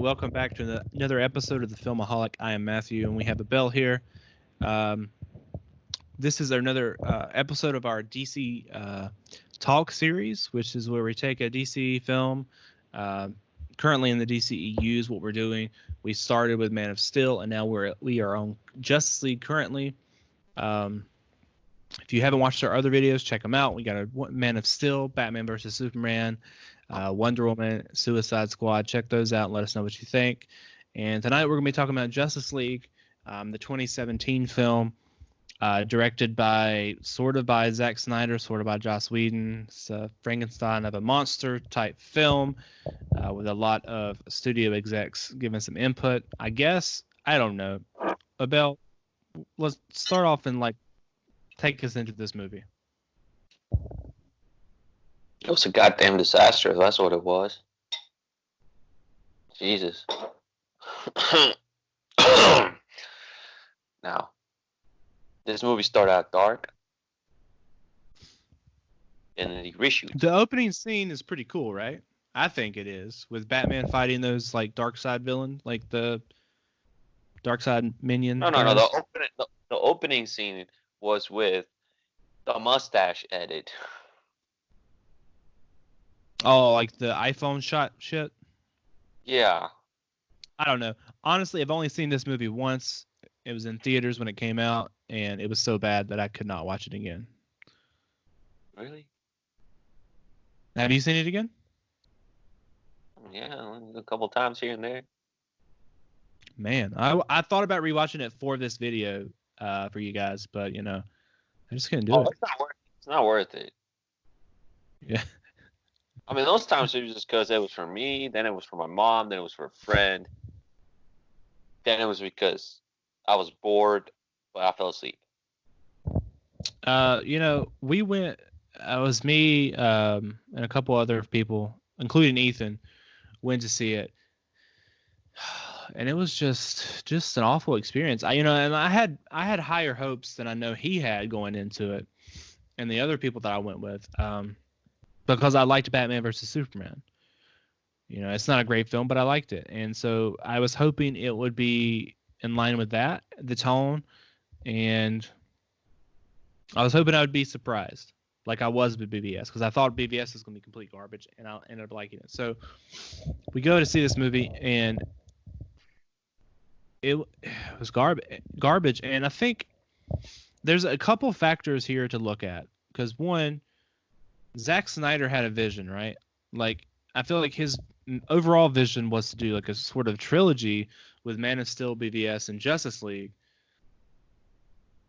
welcome back to another episode of the Filmaholic. I am Matthew, and we have Abel here. Um, this is another episode of our DC Talk series, which is where we take a DC film. Currently in the DCEU is what we're doing. We started with Man of Steel, and now we are on Justice League currently. If you haven't watched our other videos, check them out. We got a Man of Steel, Batman versus Superman, Wonder Woman, Suicide Squad. Check those out and let us know what you think. And tonight we're going to be talking about Justice League, the 2017 film, directed by Zack Snyder, sort of by Joss Whedon. It's a Frankenstein of a monster type film with a lot of studio execs giving some input. I guess, I don't know. Abel, let's start off and take us into this movie. It was a goddamn disaster. That's what it was. Jesus. Now, this movie started out dark, and then he reshoot. The opening scene is pretty cool, right? I think it is, with Batman fighting those dark side villain, the dark side minion. No. The opening scene was with the mustache edit. Oh, like the iPhone shot shit? Yeah. I don't know. Honestly, I've only seen this movie once. It was in theaters when it came out, and it was so bad that I could not watch it again. Really? Have you seen it again? Yeah, a couple times here and there. Man, I thought about rewatching it for this video for you guys, but, I just couldn't do it. It's not worth it. Yeah. I mean, those times it was just because it was for me, then it was for my mom, then it was for a friend. Then it was because I was bored, but I fell asleep. We went, it was me and a couple other people, including Ethan, went to see it. And it was just an awful experience. And I had higher hopes than I know he had going into it, and the other people that I went with, because I liked Batman versus Superman. It's not a great film, but I liked it, and so I was hoping it would be in line with that, the tone, and I was hoping I would be surprised, like I was with BVS, because I thought BVS was going to be complete garbage, and I ended up liking it. So we go to see this movie, and it was garbage, and I think there's a couple factors here to look at, because one, Zack Snyder had a vision, right? I feel like his overall vision was to do a sort of trilogy with Man of Steel, BVS, and Justice League.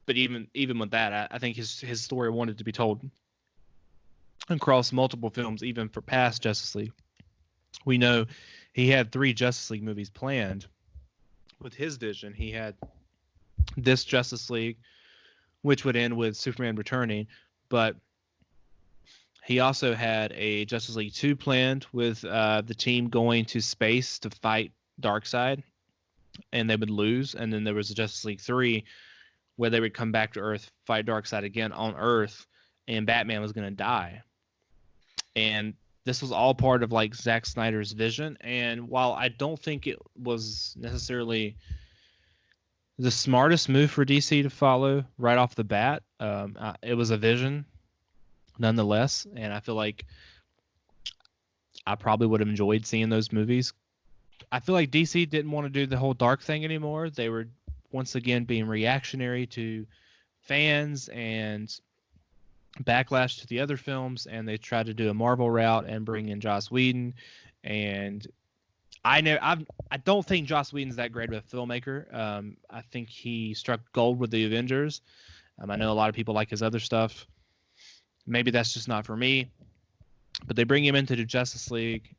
But even with that, I think his story wanted to be told across multiple films, even for past Justice League. We know he had 3 Justice League movies planned. With his vision, he had this Justice League, which would end with Superman returning, but he also had a Justice League 2 planned with the team going to space to fight Darkseid, and they would lose. And then there was a Justice League 3 where they would come back to Earth, fight Darkseid again on Earth, and Batman was going to die. And this was all part of Zack Snyder's vision. And while I don't think it was necessarily the smartest move for DC to follow right off the bat, it was a vision nonetheless, and I feel like I probably would have enjoyed seeing those movies. I feel like DC didn't want to do the whole dark thing anymore. They were once again being reactionary to fans and backlash to the other films, and they tried to do a Marvel route and bring in Joss Whedon. And I don't think Joss Whedon's that great of a filmmaker. I think he struck gold with the Avengers. I know a lot of people like his other stuff. Maybe that's just not for me, but they bring him into the Justice League,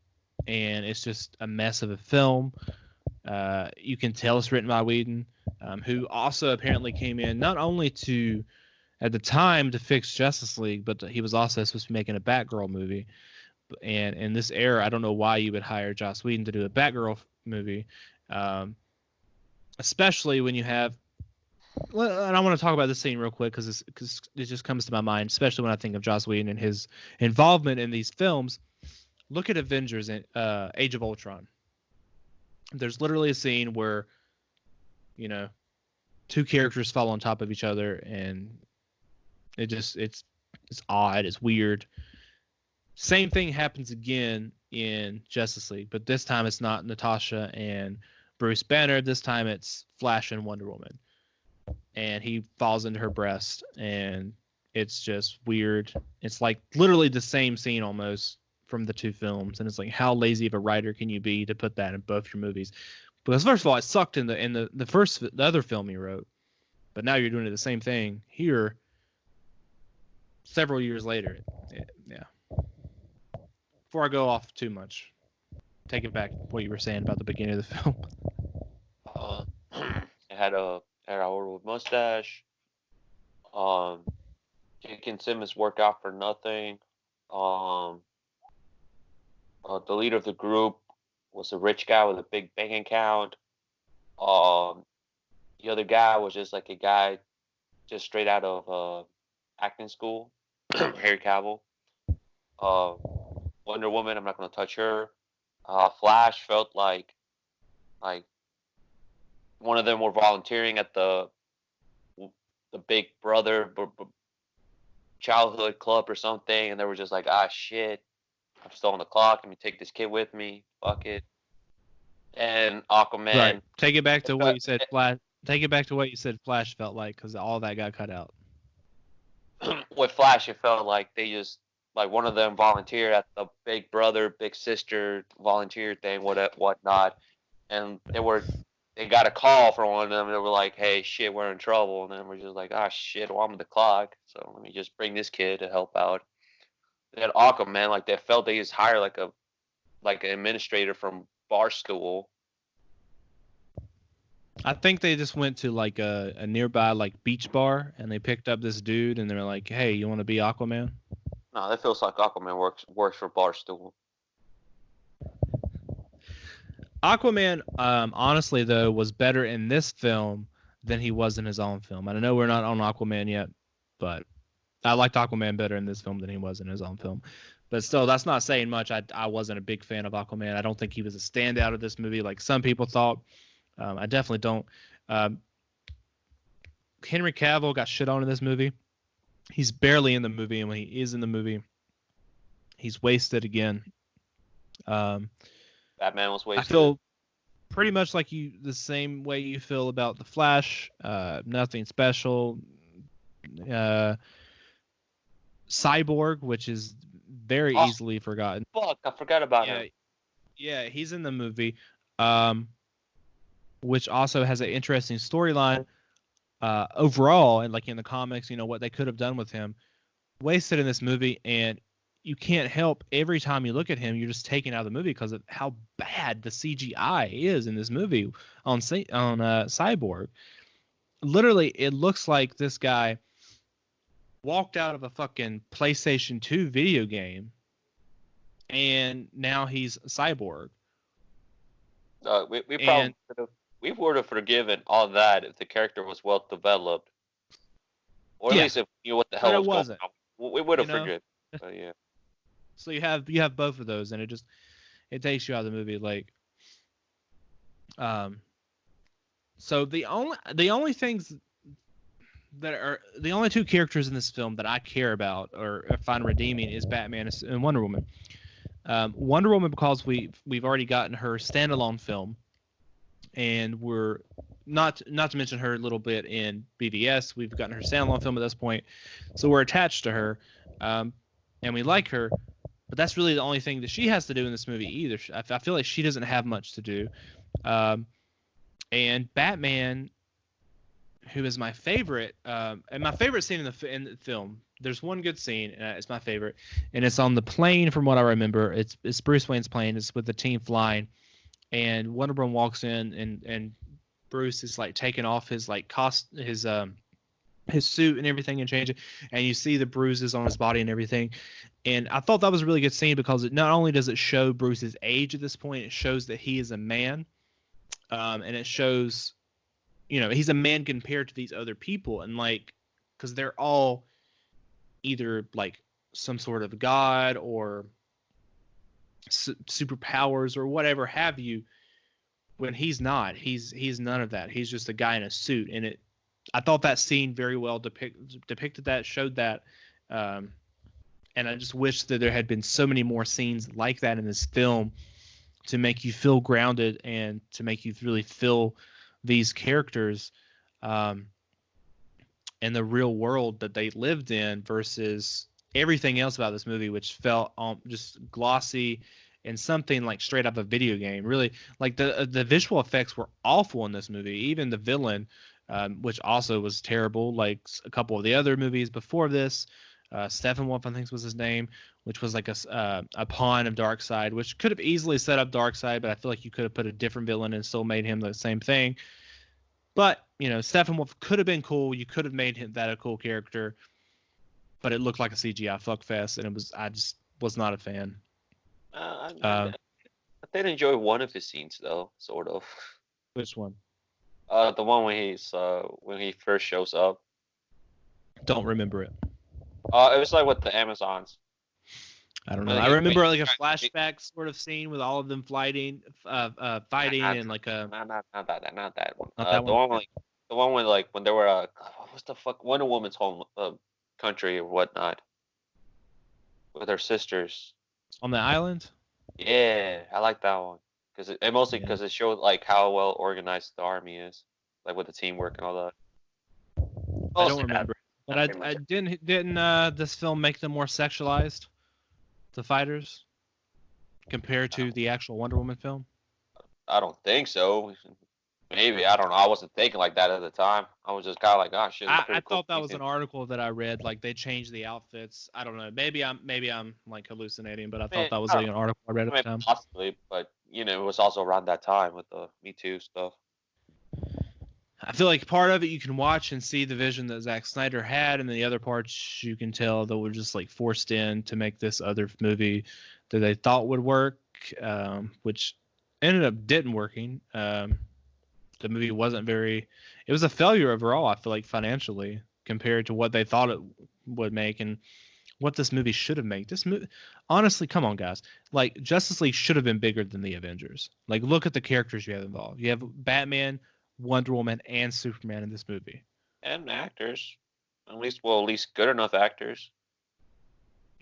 and it's just a mess of a film. You can tell it's written by Whedon, who also apparently came in not only at the time to fix Justice League, but he was also supposed to be making a Batgirl movie. And in this era, I don't know why you would hire Joss Whedon to do a Batgirl movie, especially when you have. And I want to talk about this scene real quick because it just comes to my mind, especially when I think of Joss Whedon and his involvement in these films. Look at Avengers and Age of Ultron. There's literally a scene where, you know, two characters fall on top of each other, and it's odd, it's weird. Same thing happens again in Justice League, but this time it's not Natasha and Bruce Banner. This time it's Flash and Wonder Woman, and he falls into her breast, and it's just weird. It's like literally the same scene almost from the two films, and it's like, how lazy of a writer can you be to put that in both your movies? Because first of all, it sucked in the other film you wrote, but now you're doing the same thing here several years later. Yeah. Before I go off too much, take it back what you were saying about the beginning of the film. It had a horrible mustache. J.K. Simmons worked out for nothing. The leader of the group was a rich guy with a big bank account. The other guy was just like a guy just straight out of acting school, Harry Cavill. Wonder Woman, I'm not going to touch her. Flash felt like one of them were volunteering at the Big Brother childhood club or something, and they were just like, shit, I'm still on the clock. Let me take this kid with me. Fuck it. And Aquaman. Right. Take it back to what you said. Flash. Take it back to what you said. Flash felt like, because all that got cut out. With Flash, it felt like they just like one of them volunteered at the Big Brother, Big Sister volunteer thing, whatnot, and they got a call from one of them. They were like, "Hey, shit, we're in trouble," and then we're just like, shit, well, I'm on the clock, so let me just bring this kid to help out. Then Aquaman, like they felt they just hired like an administrator from Barstool. I think they just went to like a nearby like beach bar, and they picked up this dude, and they're like, "Hey, you want to be Aquaman?" No, that feels like Aquaman works for Barstool. Aquaman, honestly though, was better in this film than he was in his own film. And I know we're not on Aquaman yet, but I liked Aquaman better in this film than he was in his own film. But still, that's not saying much. I wasn't a big fan of Aquaman. I don't think he was a standout of this movie like some people thought. I definitely don't. Henry Cavill got shit on in this movie. He's barely in the movie, and when he is in the movie, he's wasted again. Batman was wasted. I feel pretty much like the same way you feel about the Flash. Nothing special. Cyborg, which is very easily forgotten. Fuck, I forgot about him. Yeah, he's in the movie, which also has an interesting storyline overall, and like in the comics, what they could have done with him. Wasted in this movie, and you can't help every time you look at him, you're just taken out of the movie because of how bad the CGI is in this movie on Cyborg. Literally, it looks like this guy walked out of a fucking PlayStation 2 video game, and now he's a cyborg. We would have forgiven all that if the character was well developed, or at least if you knew what the hell was going on. We would have forgiven. But yeah. So you have both of those, and it takes you out of the movie. Like, so the only things that are the only two characters in this film that I care about or find redeeming is Batman and Wonder Woman. Wonder Woman, because we've already gotten her standalone film, and we're not to mention her a little bit in BVS. We've gotten her standalone film at this point, so we're attached to her, and we like her. But that's really the only thing that she has to do in this movie either. I feel like she doesn't have much to do. And Batman, who is my favorite, and my favorite scene in the film, there's one good scene, and it's my favorite, and it's on the plane from what I remember. It's Bruce Wayne's plane. It's with the team flying, and Wonder Woman walks in, and Bruce is like taking off his like his suit and everything and changing, and you see the bruises on his body and everything. And I thought that was a really good scene because it not only does it show Bruce's age at this point, it shows that he is a man, and it shows, he's a man compared to these other people, and like, because they're all either like some sort of god or superpowers or whatever have you. when he's not. He's none of that. He's just a guy in a suit, and I thought that scene very well depicted that, showed that, and I just wish that there had been so many more scenes like that in this film to make you feel grounded and to make you really feel these characters and the real world that they lived in versus everything else about this movie, which felt just glossy and something like straight out of a video game. Really, like the visual effects were awful in this movie. Even the villain, which also was terrible, like a couple of the other movies before this. Steppenwolf, I think was his name, which was like a pawn of Darkseid, which could have easily set up Darkseid, but I feel like you could have put a different villain and still made him the same thing. But, Steppenwolf could have been cool. You could have made him that a cool character, but it looked like a CGI fuckfest, and I just was not a fan. I did enjoy one of his scenes, though, sort of. Which one? The one when he first shows up. Don't remember it. It was like with the Amazons. I don't know. I remember like a flashback sort of scene with all of them fighting, and like a. Not that one. Not that one. The one when they were what was the fuck, Wonder Woman's home country or whatnot, with her sisters on the island. Yeah, I like that one because it showed like how well organized the army is, like with the teamwork and all that. I don't remember. But I didn't this film make them more sexualized, the fighters, compared to the actual Wonder Woman film? I don't think so. Maybe, I don't know. I wasn't thinking like that at the time. I was just kind of like, oh shit. I thought that was an article that I read. Like they changed the outfits. I don't know. Maybe I'm like hallucinating, but I thought that was like an article I read at the time. Possibly, but it was also around that time with the Me Too stuff. I feel like part of it you can watch and see the vision that Zack Snyder had, and the other parts you can tell that were just like forced in to make this other movie that they thought would work, which ended up didn't working. The movie wasn't it was a failure overall, I feel like, financially, compared to what they thought it would make and what this movie should have made. This movie, honestly, come on, guys. Like, Justice League should have been bigger than the Avengers. Like, look at the characters you have involved. You have Batman, Wonder Woman, and Superman in this movie. And actors. At least good enough actors.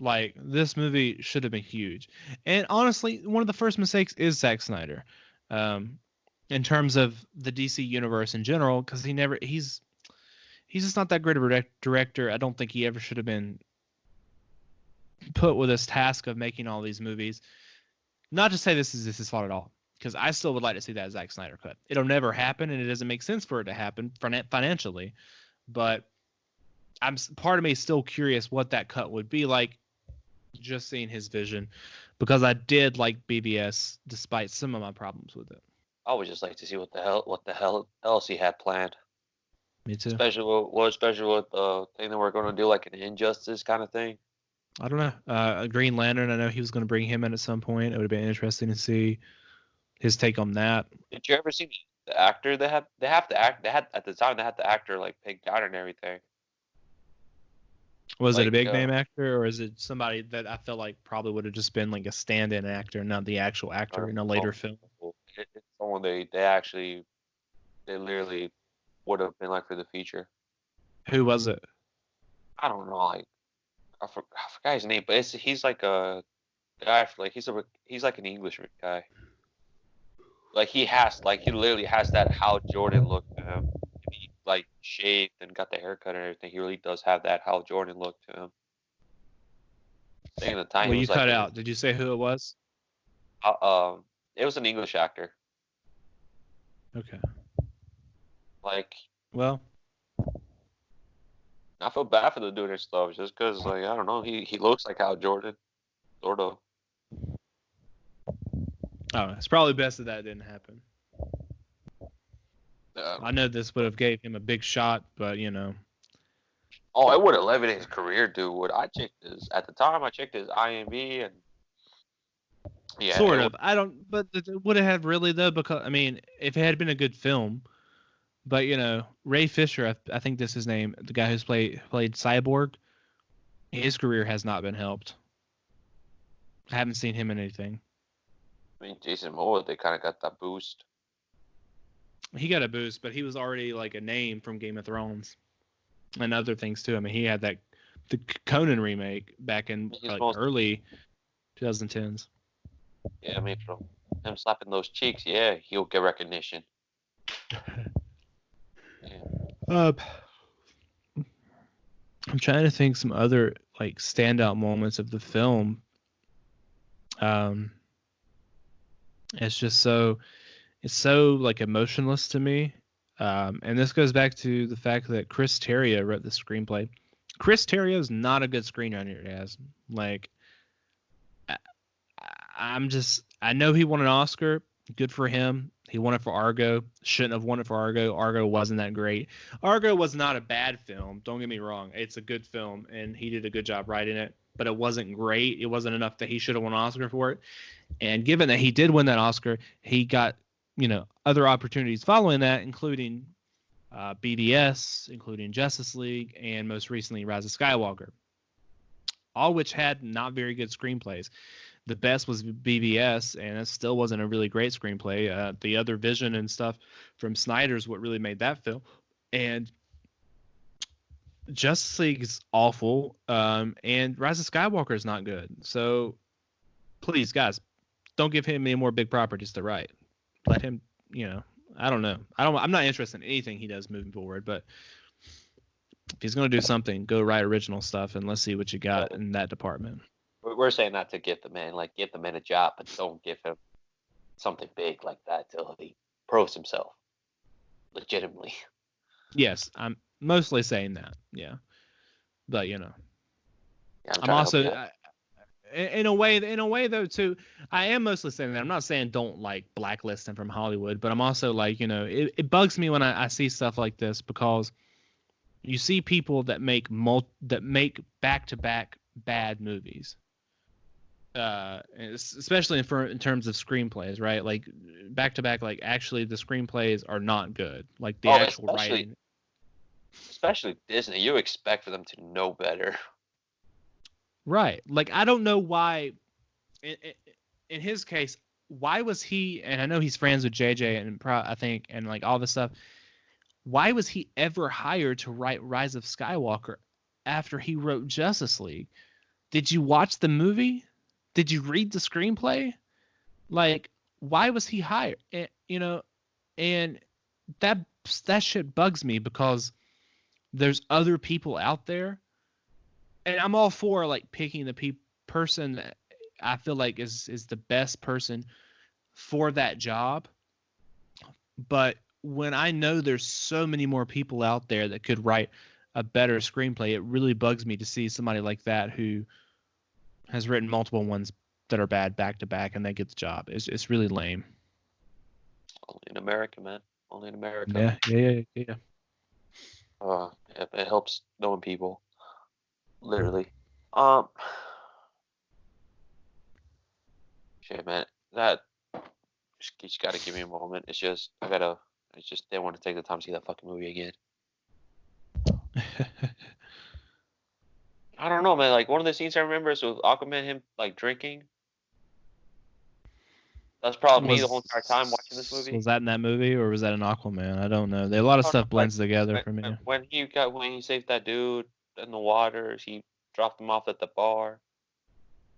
Like, this movie should have been huge. And honestly, one of the first mistakes is Zack Snyder. In terms of the DC universe in general, because he's just not that great of a director. I don't think he ever should have been put with this task of making all these movies. Not to say this is his fault at all, because I still would like to see that Zack Snyder cut. It'll never happen, and it doesn't make sense for it to happen financially. But part of me is still curious what that cut would be like, just seeing his vision, because I did like BVS despite some of my problems with it. I would just like to see what the hell else he had planned. Me too. Especially with the thing that we're going to do, like an Injustice kind of thing. I don't know. Green Lantern, I know he was going to bring him in at some point. It would have been interesting to see his take on that. Did you ever see the actor they had at the time? They had the actor like picked out and everything. Was it a big name actor, or is it somebody that I felt like probably would have just been like a stand-in actor, not the actual actor in a later film? It's someone they literally would have been like for the feature. Who was it? I don't know. Like I forgot his name, but he's like a guy. Like he's like an English guy. Like he literally has that Hal Jordan look to him. He like shaved and got the haircut and everything. He really does have that Hal Jordan look to him. Taking the time. Well, you cut out. Did you say who it was? It was an English actor. Okay. Like. Well. I feel bad for the dude and stuff, just because, like, I don't know, he looks like Hal Jordan, sort of. Oh, it's probably best that didn't happen. I know this would have gave him a big shot, but Oh, it would have elevated his career, dude. At the time I checked his IMDb and. Yeah. Sort of. But would it have really though? Because I mean, if it had been a good film. But, Ray Fisher, I think that's his name, the guy who's played Cyborg, his career has not been helped. I haven't seen him in anything. I mean, Jason Momoa, they kind of got that boost. He got a boost, but he was already like a name from Game of Thrones and other things too. I mean, he had the Conan remake back in He's like most, early 2010s. yeah, I mean, from him slapping those cheeks, yeah, he'll get recognition. Yeah. Uh, I'm trying to think some other like standout moments of the film. Um, it's just it's so like emotionless to me. And this goes back to the fact that Chris Terrio wrote the screenplay. Chris Terrio is not a good screenwriter, guys. Like, I know he won an Oscar. Good for him. He won it for Argo. Shouldn't have won it for Argo. Argo wasn't that great. Argo was not a bad film. Don't get me wrong. It's a good film, and he did a good job writing it. But it wasn't great. It wasn't enough that he should have won an Oscar for it. And given that he did win that Oscar, he got other opportunities following that, including BBS, including Justice League, and most recently Rise of Skywalker, all which had not very good screenplays. The best was BBS, and it still wasn't a really great screenplay. The other vision and stuff from Snyder's what really made that film. And Justice League is awful, and Rise of Skywalker is not good. So please, guys, don't give him any more big properties to write. Let him, I don't know. I'm not interested in anything he does moving forward, but if he's going to do something, go write original stuff, and let's see what you got in that department. We're saying not to give the man a job, but don't give him something big like that till he proves himself legitimately. Yes, I'm mostly saying that. Yeah, but Yeah, I'm also in a way though too. I am mostly saying that. I'm not saying don't like blacklist him from Hollywood, but I'm also like it bugs me when I see stuff like this because you see people that make back-to-back bad movies. Especially in terms of screenplays, right? Like back to back, like actually the screenplays are not good. Like the actual writing. Especially Disney, you expect for them to know better. Right. Like I don't know why. In his case, why was he? And I know he's friends with JJ and I think and like all this stuff. Why was he ever hired to write Rise of Skywalker after he wrote Justice League? Did you watch the movie? Did you read the screenplay? Like, why was he hired? And that shit bugs me because there's other people out there, and I'm all for like picking the person that I feel like is the best person for that job. But when I know there's so many more people out there that could write a better screenplay, it really bugs me to see somebody like that who has written multiple ones that are bad back to back and they get the job. It's really lame. Only in America, man. Only in America. Yeah. It helps knowing people. Literally. Shit, man. That you just gotta give me a moment. I just didn't want to take the time to see that fucking movie again. I don't know, man. Like one of the scenes I remember is with Aquaman, him like drinking. That's probably me the whole entire time watching this movie. Was that in that movie or was that in Aquaman? I don't know. A lot of stuff blends together for me. When he saved that dude in the water, he dropped him off at the bar,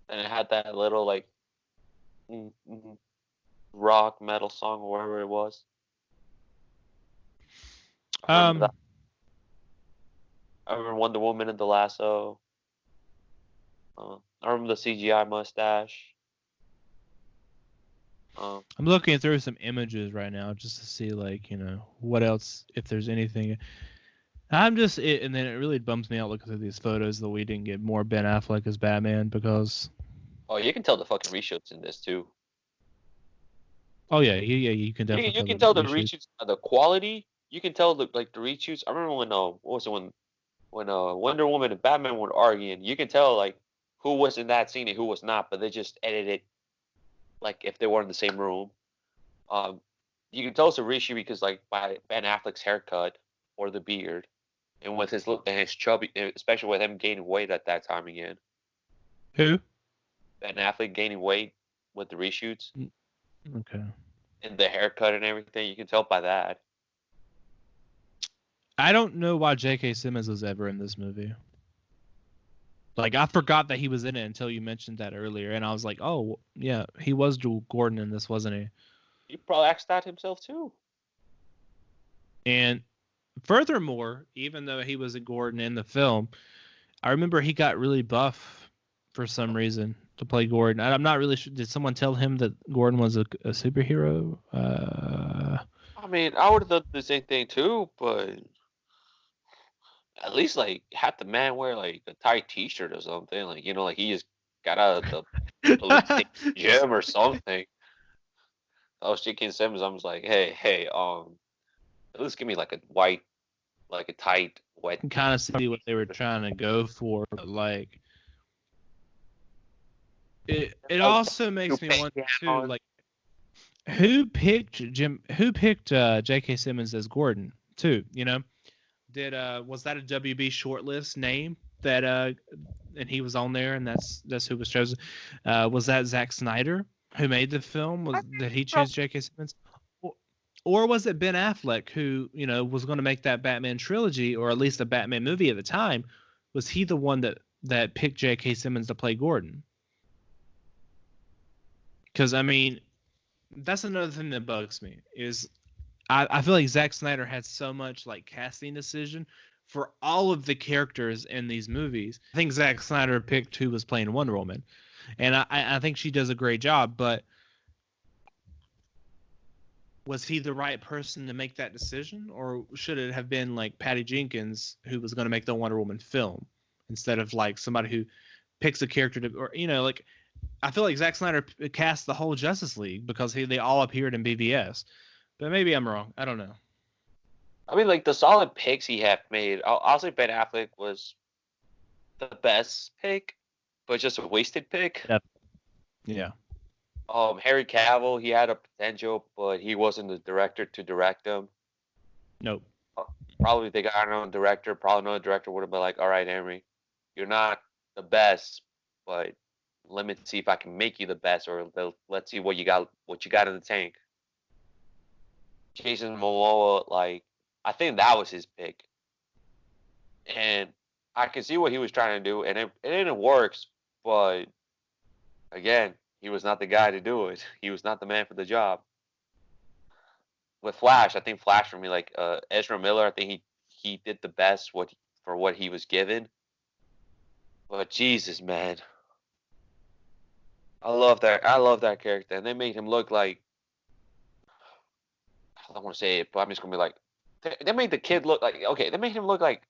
and it had that little like rock metal song or whatever it was. I remember Wonder Woman and the lasso. I remember the CGI mustache. I'm looking through some images right now just to see like what else, if there's anything. And then it really bums me out looking through these photos that we didn't get more Ben Affleck as Batman because. Oh, you can tell the fucking reshoots in this too. Oh yeah, you can definitely. You can tell the reshoots, the quality. You can tell the reshoots. I remember when Wonder Woman and Batman were arguing. You can tell like who was in that scene and who was not, but they just edited like if they were in the same room. You can tell it's a reshoot because like by Ben Affleck's haircut or the beard, and with his look and his chubby, especially with him gaining weight at that time again. Who? Ben Affleck gaining weight with the reshoots. Okay. And the haircut and everything, you can tell by that. I don't know why J.K. Simmons was ever in this movie. Like, I forgot that he was in it until you mentioned that earlier, and I was like, oh, yeah, he was Joel Gordon in this, wasn't he? He probably asked that himself too. And furthermore, even though he was a Gordon in the film, I remember he got really buff for some reason to play Gordon. I'm not really sure. Did someone tell him that Gordon was a superhero? I mean, I would have done the same thing too, but at least like have the man wear like a tight T-shirt or something. Like like he just got out of the police gym or something. I was J.K. Simmons. I was like, hey, at least give me like a white, like a tight, wet. Kind of see what they were trying to go for, but like it also makes me wonder too, like who picked J.K. Simmons as Gordon too? Did was that a WB shortlist name that and he was on there and that's who was chosen? Was that Zack Snyder who made the film? Did he choose J.K. Simmons? Or was it Ben Affleck who, was going to make that Batman trilogy or at least a Batman movie at the time? Was he the one that picked J.K. Simmons to play Gordon? Because, I mean, that's another thing that bugs me is I feel like Zack Snyder had so much like casting decision for all of the characters in these movies. I think Zack Snyder picked who was playing Wonder Woman, and I think she does a great job. But was he the right person to make that decision, or should it have been like Patty Jenkins who was going to make the Wonder Woman film instead of like somebody who picks a character to, or like I feel like Zack Snyder cast the whole Justice League because they all appeared in BVS. But maybe I'm wrong. I don't know. I mean, like the solid picks he had made. I'll say Ben Affleck was the best pick, but just a wasted pick. Yeah. Harry Cavill, he had a potential, but he wasn't the director to direct him. Nope. Probably they got another director. Probably another director would have been like, "All right, Henry, you're not the best, but let me see if I can make you the best, or let's see what you got in the tank." Jason Momoa, like I think that was his pick, and I can see what he was trying to do, and it works, but again, he was not the guy to do it. He was not the man for the job. With Flash, I think Flash for me, like Ezra Miller, I think he did the best for what he was given. But Jesus, man, I love that. I love that character, and they made him look like I don't want to say it, but I'm just gonna be like they made the kid look like okay. They made him look like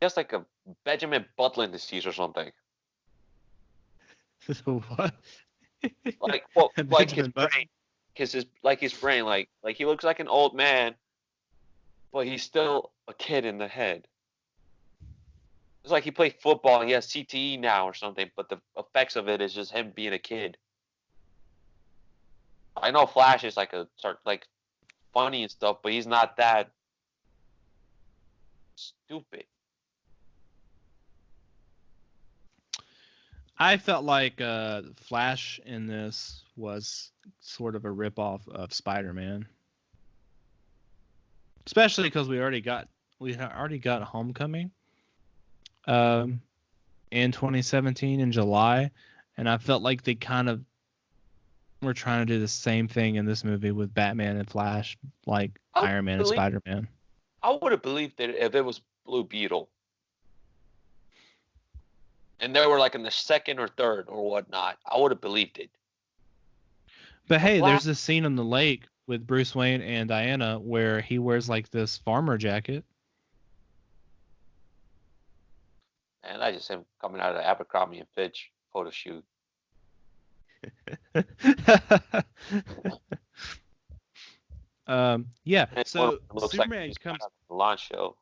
just like a Benjamin Button disease or something. What? Like well, like his brain, his brain, like he looks like an old man, but he's still a kid in the head. It's like he played football and he has CTE now or something, but the effects of it is just him being a kid. I know Flash is like like funny and stuff, but he's not that stupid. I felt like Flash in this was sort of a ripoff of Spider-Man, especially because we had already got Homecoming, in 2017 in July, and I felt like they kind of were trying to do the same thing in this movie with Batman and Flash, like Iron Man and Spider-Man. I would have believed it if it was Blue Beetle. And they were like in the second or third or whatnot. I would have believed it. But hey, there's this scene on the lake with Bruce Wayne and Diana where he wears like this farmer jacket. And that's just him coming out of the Abercrombie and Fitch photo shoot. Yeah. So Superman like comes. The launch show.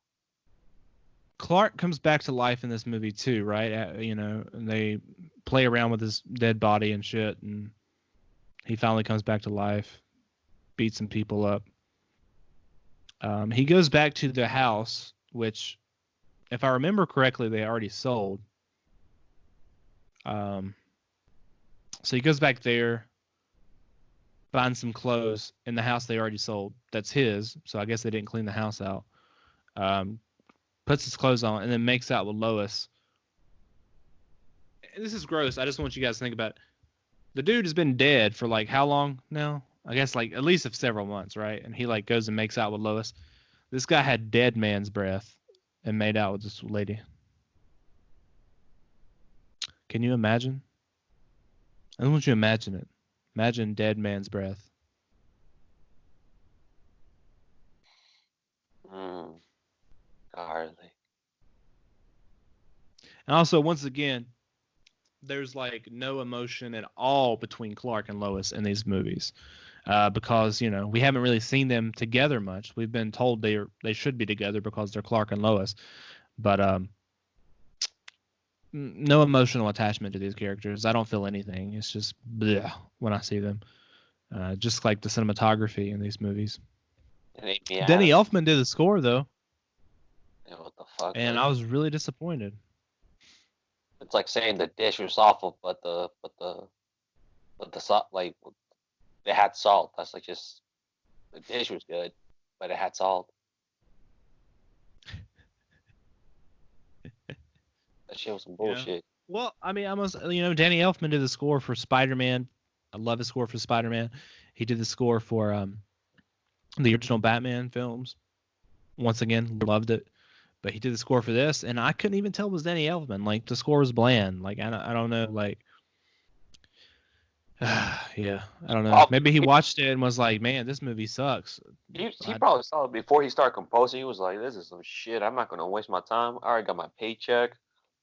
Clark comes back to life in this movie too, right? And they play around with his dead body and shit, and he finally comes back to life, beats some people up. He goes back to the house, which, if I remember correctly, they already sold. So he goes back there. finds some clothes in the house they already sold. That's his, so I guess they didn't clean the house out. Puts his clothes on and then makes out with Lois. And this is gross. I just want you guys to think about it. The dude has been dead for like how long now? I guess like at least of several months, right? And he like goes and makes out with Lois. This guy had dead man's breath and made out with this lady. Can you imagine? I don't want you to imagine it. Imagine dead man's breath. Hardly. And also, once again, there's like no emotion at all between Clark and Lois in these movies, because we haven't really seen them together much. We've been told they should be together because they're Clark and Lois, but no emotional attachment to these characters. I don't feel anything. It's just bleh when I see them. Just like the cinematography in these movies. Danny Elfman did the score though. Yeah, what the fuck? And I was really disappointed. It's like saying the dish was awful, but the salt, like they had salt. That's like just the dish was good, but it had salt. That shit was some bullshit. Yeah. Well, I mean, Danny Elfman did the score for Spider-Man. I love his score for Spider-Man. He did the score for the original Batman films. Once again, loved it. But he did the score for this, and I couldn't even tell it was Danny Elfman. Like, the score was bland. Like, I don't know. Like, yeah, I don't know. Maybe he watched it and was like, man, this movie sucks. He probably saw it before he started composing. He was like, this is some shit. I'm not going to waste my time. I already got my paycheck.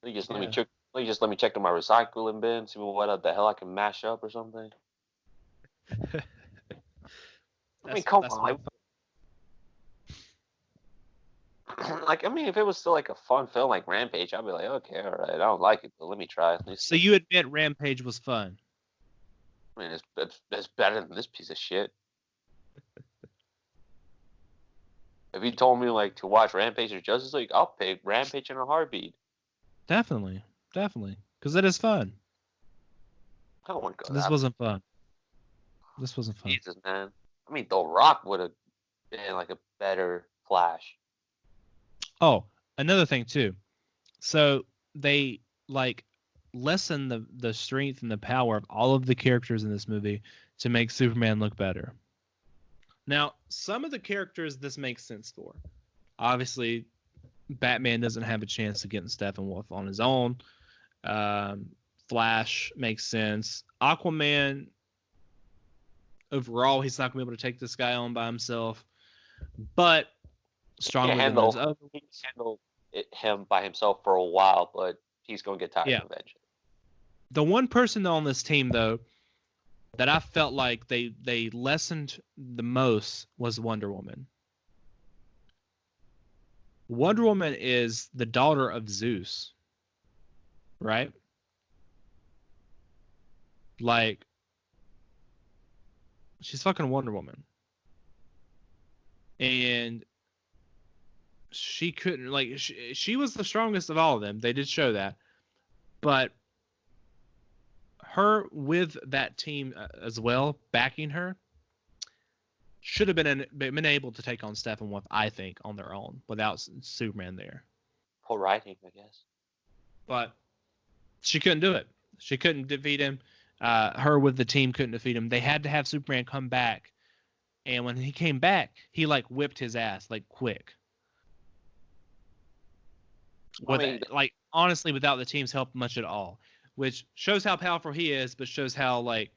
Let me check to my recycling bin, see what the hell I can mash up or something. I mean, come on. Like, I mean, if it was still like a fun film like Rampage, I'd be like, okay, all right, I don't like it, but let me try it. So you admit Rampage was fun? I mean, it's better than this piece of shit. If you told me like to watch Rampage or Justice League, I'll pick Rampage in a heartbeat. Definitely, because it is fun. I don't want to go. This wasn't fun. Jesus, man. I mean, The Rock would have been like a better Flash. Oh, another thing too. So they like lessen the strength and the power of all of the characters in this movie to make Superman look better. Now, some of the characters this makes sense for. Obviously, Batman doesn't have a chance against Steppenwolf on his own. Flash makes sense. Aquaman, overall, he's not going to be able to take this guy on by himself. But stronger than those others. He can handle him by himself for a while, but he's going to get tired eventually. The one person on this team, though, that I felt like they lessened the most was Wonder Woman. Wonder Woman is the daughter of Zeus, right? Like, she's fucking Wonder Woman. And she couldn't, like, she was the strongest of all of them. They did show that. But her with that team as well, backing her, should have been able to take on Steppenwolf, I think, on their own without Superman there. Poor writing, I guess. But she couldn't do it. She couldn't defeat him. Her with the team couldn't defeat him. They had to have Superman come back. And when he came back, he like whipped his ass like quick. Like honestly, without the team's help much at all, which shows how powerful he is, but shows how like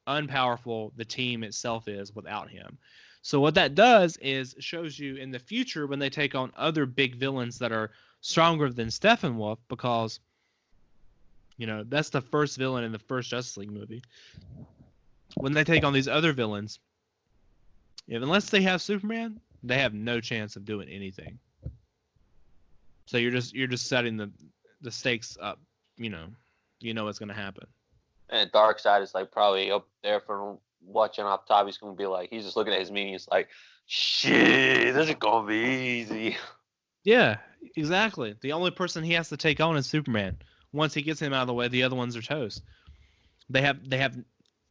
unpowerful the team itself is without him. So what that does is shows you in the future when they take on other big villains that are stronger than Steppenwolf, because that's the first villain in the first Justice League movie. When they take on these other villains, unless they have Superman, they have no chance of doing anything. So you're just setting the stakes up, what's gonna happen. And Darkseid is like probably up there from watching off top. He's gonna be like, he's just looking at his minions like, shit, this is gonna be easy. Yeah, exactly. The only person he has to take on is Superman. Once he gets him out of the way, the other ones are toast. They have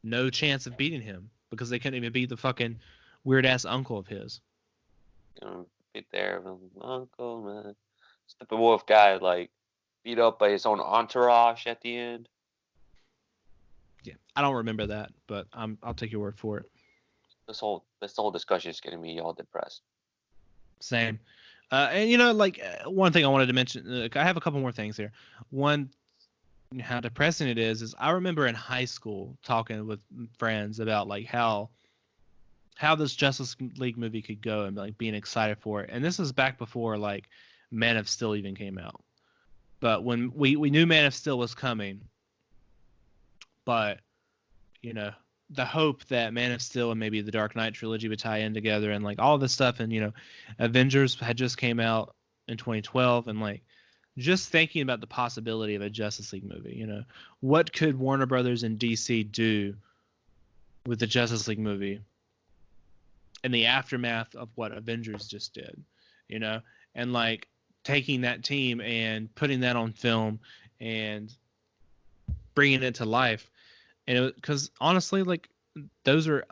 no chance of beating him because they couldn't even beat the fucking weird ass uncle of his. Get there, uncle, man. Steppenwolf guy like beat up by his own entourage at the end. Yeah, I don't remember that, but I'll take your word for it. This whole discussion is getting me all depressed. Same. And one thing I wanted to mention, I have a couple more things here. One, how depressing it is I remember in high school talking with friends about like how this Justice League movie could go and like being excited for it. And this was back before like Man of Steel even came out. But when we knew Man of Steel was coming, but the hope that Man of Steel and maybe the Dark Knight trilogy would tie in together and like all this stuff, and Avengers had just came out in 2012, and like just thinking about the possibility of a Justice League movie, what could Warner Brothers and DC do with the Justice League movie in the aftermath of what Avengers just did, and like taking that team and putting that on film and bringing it to life. And because honestly, like those are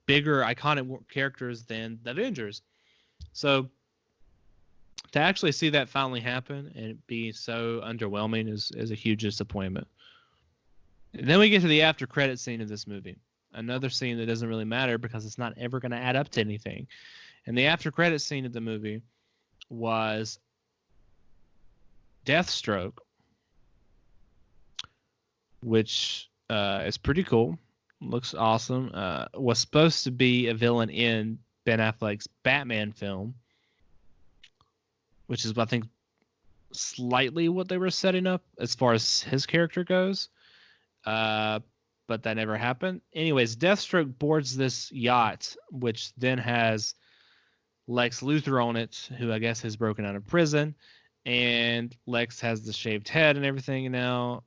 bigger, iconic characters than the Avengers. So to actually see that finally happen and it be so underwhelming is a huge disappointment. And then we get to the after credit scene of this movie. Another scene that doesn't really matter because it's not ever going to add up to anything. And the after credit scene of the movie was Deathstroke, which is pretty cool. Looks awesome. Was supposed to be a villain in Ben Affleck's Batman film, which is, I think, slightly what they were setting up as far as his character goes. But that never happened. Anyways, Deathstroke boards this yacht, which then has Lex Luthor on it, who I guess has broken out of prison. And Lex has the shaved head and everything now.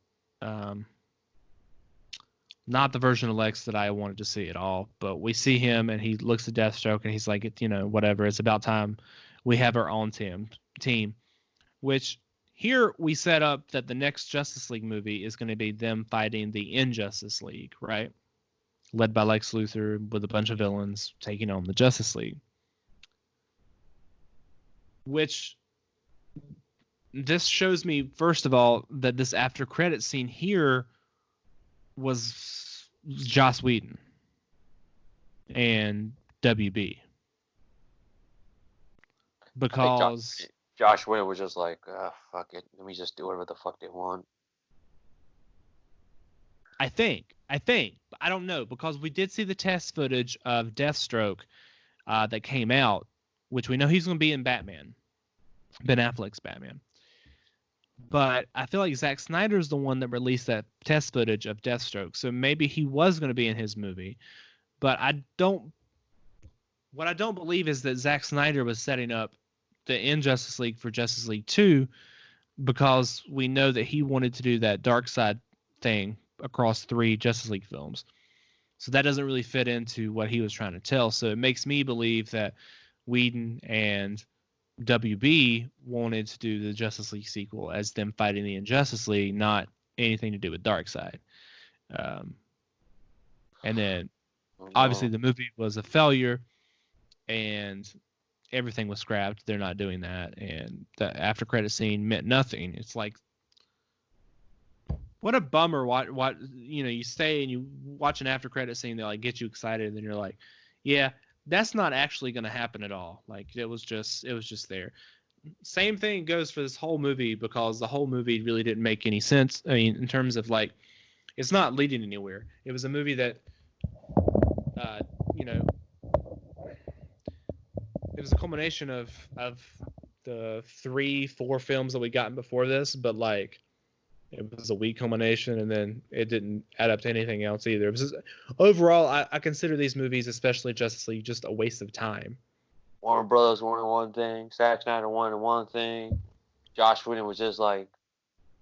Not the version of Lex that I wanted to see at all, but we see him and he looks at Deathstroke and he's like, whatever, it's about time we have our own team. Which here we set up that the next Justice League movie is going to be them fighting the Injustice League, right? Led by Lex Luthor with a bunch of villains taking on the Justice League. Which this shows me, first of all, that this after credit scene here was Joss Whedon and WB. Because Josh Whedon was just like, fuck it, let me just do whatever the fuck they want. I think, but I don't know, because we did see the test footage of Deathstroke that came out, which we know he's going to be in Batman, Ben Affleck's Batman. But I feel like Zack Snyder's the one that released that test footage of Deathstroke, so maybe he was going to be in his movie. But what I don't believe is that Zack Snyder was setting up the Injustice League for Justice League 2, because we know that he wanted to do that Darkseid thing across 3 Justice League films. So that doesn't really fit into what he was trying to tell. So it makes me believe that Whedon and WB wanted to do the Justice League sequel as them fighting the Injustice League, not anything to do with Darkseid. And then obviously the movie was a failure and everything was scrapped. They're not doing that. And the after credit scene meant nothing. It's like, what a bummer. What you stay and you watch an after credit scene that like gets you excited, and then you're like, yeah, that's not actually going to happen at all. Like it was just there. Same thing goes for this whole movie, because the whole movie really didn't make any sense. I mean, in terms of like, it's not leading anywhere. It was a movie that, it was a culmination of the 3-4 films that we gotten before this, but like it was a weak culmination, and then it didn't add up to anything else either. It was just, overall, I consider these movies, especially Justice League, just a waste of time. Warner Brothers wanted one thing, Zack Snyder wanted one thing, Josh Whedon was just like,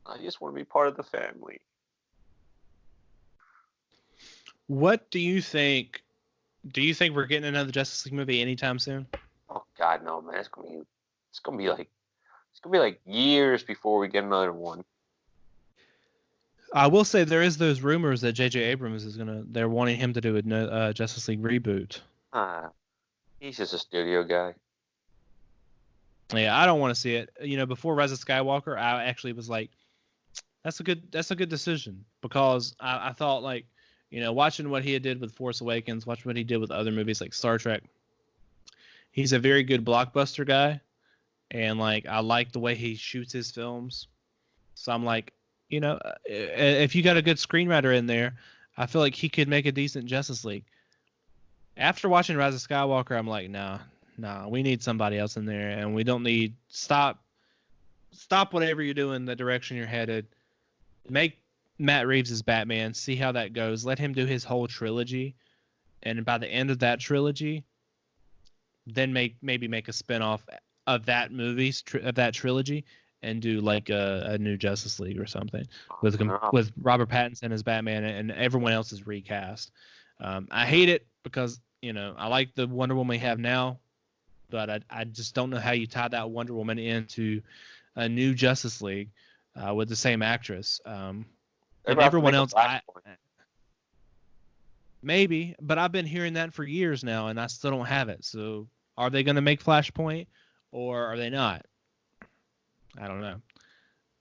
I just want to be part of the family. What do you think? Do you think we're getting another Justice League movie anytime soon? Oh God, no, man! It's gonna be like years before we get another one. I will say there is those rumors that J.J. Abrams they're wanting him to do a Justice League reboot. He's just a studio guy. Yeah, I don't want to see it. Before Rise of Skywalker, I actually was like, that's a good decision, because I thought, like, watching what he did with Force Awakens, watching what he did with other movies like Star Trek, he's a very good blockbuster guy, and like I like the way he shoots his films. So I'm like, if you got a good screenwriter in there, I feel like he could make a decent Justice League. After watching Rise of Skywalker, I'm like, nah, we need somebody else in there, and we don't need stop whatever you're doing, the direction you're headed. Make Matt Reeves' Batman, see how that goes. Let him do his whole trilogy, and by the end of that trilogy, then maybe make a spinoff of that of that trilogy, and do like a new Justice League or something with Robert Pattinson as Batman and everyone else is recast. I hate it because I like the Wonder Woman we have now, but I just don't know how you tie that Wonder Woman into a new Justice League with the same actress. And everyone else, maybe, but I've been hearing that for years now, and I still don't have it. So, are they going to make Flashpoint, or are they not? I don't know.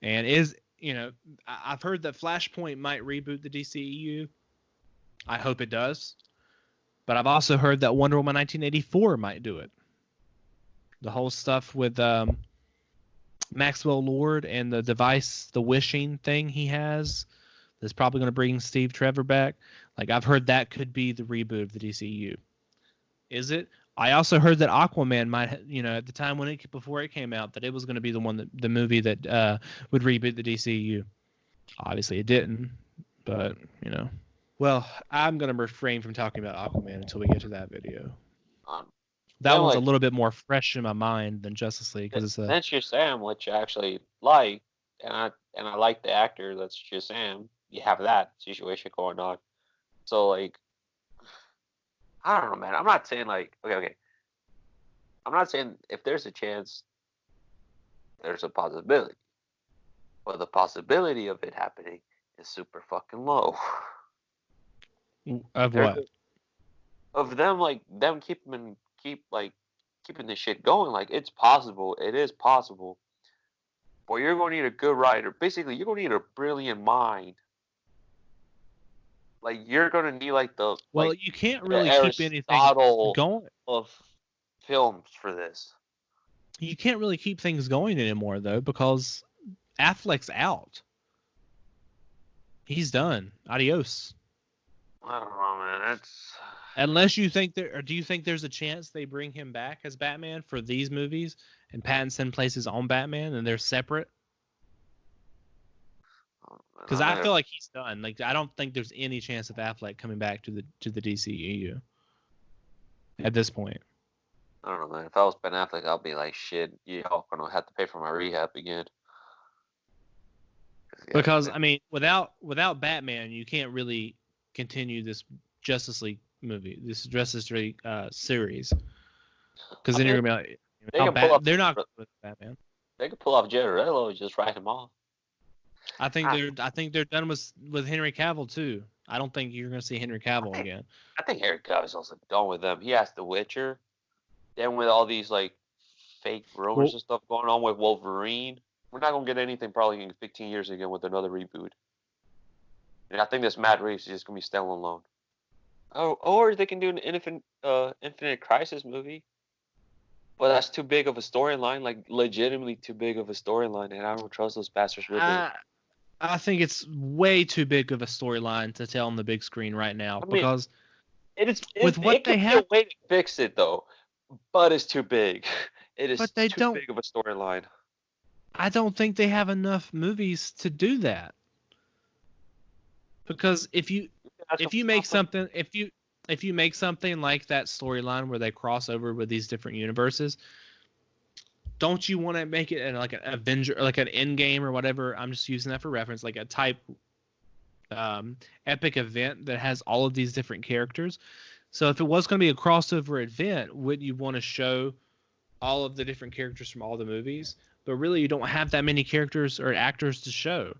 And I've heard that Flashpoint might reboot the DCEU. I hope it does. But I've also heard that Wonder Woman 1984 might do it. The whole stuff with Maxwell Lord and the device, the wishing thing he has, that's probably going to bring Steve Trevor back. Like, I've heard that could be the reboot of the DCEU. Is it? I also heard that Aquaman might, at the time before it came out, that it was going to be the movie that would reboot the DCEU. Obviously, it didn't, but Well, I'm going to refrain from talking about Aquaman until we get to that video. That one's a little bit more fresh in my mind than Justice League, because it's that's Shazam, which I actually like, and I like the actor that's Shazam. You have that situation going on, so like, I don't know, man. I'm not saying like okay. I'm not saying if there's a chance, there's a possibility, but the possibility of it happening is super fucking low. Of what? Of them keeping this shit going. Like, it's possible. It is possible. But you're going to need a good writer. Basically, you're going to need a brilliant mind. Like, you're going to need you can't really keep anything going of films for this. You can't really keep things going anymore, though, because Affleck's out. He's done. Adios. I don't know, man. Unless you think do you think there's a chance they bring him back as Batman for these movies, and Pattinson plays his own Batman, and they're separate? Because I feel like he's done. Like, I don't think there's any chance of Affleck coming back to the DCEU at this point. I don't know, man. If I was Ben Affleck, I'll be like, shit, y'all gonna have to pay for my rehab again. Because I mean, without Batman, you can't really continue this Justice League movie, this Justice League series. Because then you're gonna be like, they're not with Batman. They could pull off Jared Leto and just write him off. I think they're done with Henry Cavill too. I don't think you're gonna see Henry Cavill again. I think Henry Cavill's also done with them. He has The Witcher. Then with all these like fake rumors and stuff going on with Wolverine, we're not gonna get anything probably in 15 years again with another reboot. And I think this Matt Reeves is just gonna be standing alone. Oh, or they can do an Infinite Crisis movie. Well, that's too big of a storyline, like legitimately too big of a storyline, and I don't trust those bastards with it. I think it's way too big of a storyline to tell on the big screen right now, because what they have, a way to fix it though, but it's too big. It is too big of a storyline. I don't think they have enough movies to do that. Because if you make something like that storyline where they cross over with these different universes, don't you want to make it like an Avenger, like an Endgame or whatever? I'm just using that for reference, like a type epic event that has all of these different characters. So if it was going to be a crossover event, wouldn't you want to show all of the different characters from all the movies? But really, you don't have that many characters or actors to show.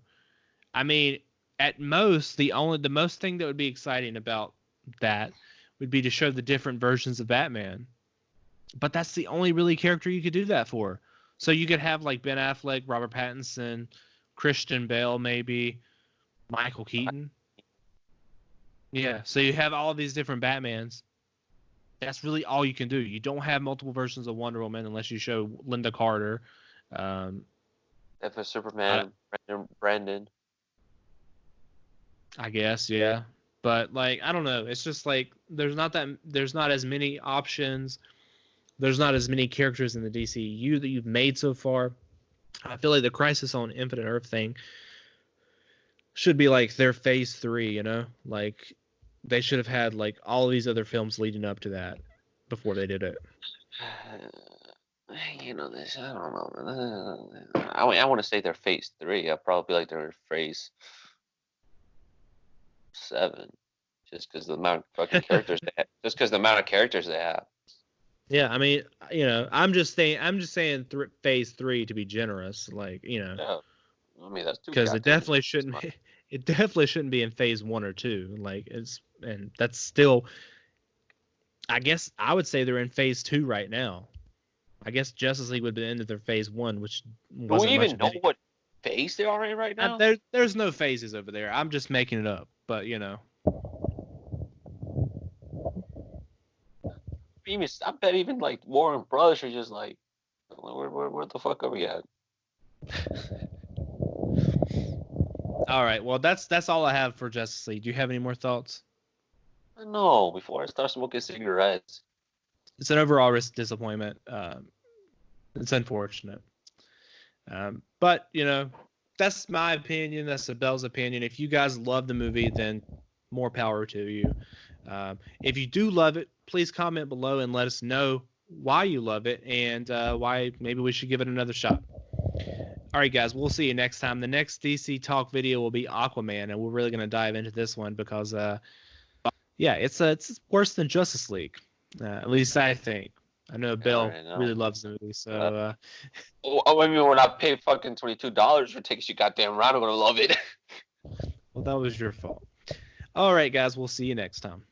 I mean, at most, the most thing that would be exciting about that would be to show the different versions of Batman. But that's the only really character you could do that for. So you could have like Ben Affleck, Robert Pattinson, Christian Bale, maybe Michael Keaton. Yeah, so you have all these different Batmans. That's really all you can do. You don't have multiple versions of Wonder Woman unless you show Linda Carter. If it's Superman, Brandon. I guess, yeah. But like, I don't know. It's just like there's not as many options. There's not as many characters in the DCEU that you've made so far. I feel like the Crisis on Infinite Earth thing should be like their phase 3, you know? Like they should have had like all of these other films leading up to that before they did it. You know this, I don't know. I want to say they're phase 3. I'd probably be like they're phase 7, just because the amount of fucking characters they have. Just because the amount of characters they have. Yeah, I mean, you know, I'm just saying phase 3 to be generous, like, you know. Yeah. I mean, that's too. Because it definitely shouldn't. It definitely shouldn't be in phase 1 or 2. Like and that's still. I guess I would say they're in phase 2 right now. I guess Justice League would be into their phase 1, which wasn't. Do we even know what phase they are in right now? There's no phases over there. I'm just making it up, but you know. I bet even like Warren Brothers are just like, where the fuck are we at? All right. Well, that's all I have for Justice League. Do you have any more thoughts? No, before I start smoking cigarettes. It's an overall disappointment. It's unfortunate. But, you know, that's my opinion. That's Abel's opinion. If you guys love the movie, then more power to you. If you do love it, please comment below and let us know why you love it and why maybe we should give it another shot. All right, guys, we'll see you next time. The next DC Talk video will be Aquaman, and we're really going to dive into this one because, yeah, it's worse than Justice League. At least I think. I know Bill really loves the movie, so. I mean, when I pay fucking $22 for tickets, you goddamn right, I'm gonna love it. Well, that was your fault. All right, guys, we'll see you next time.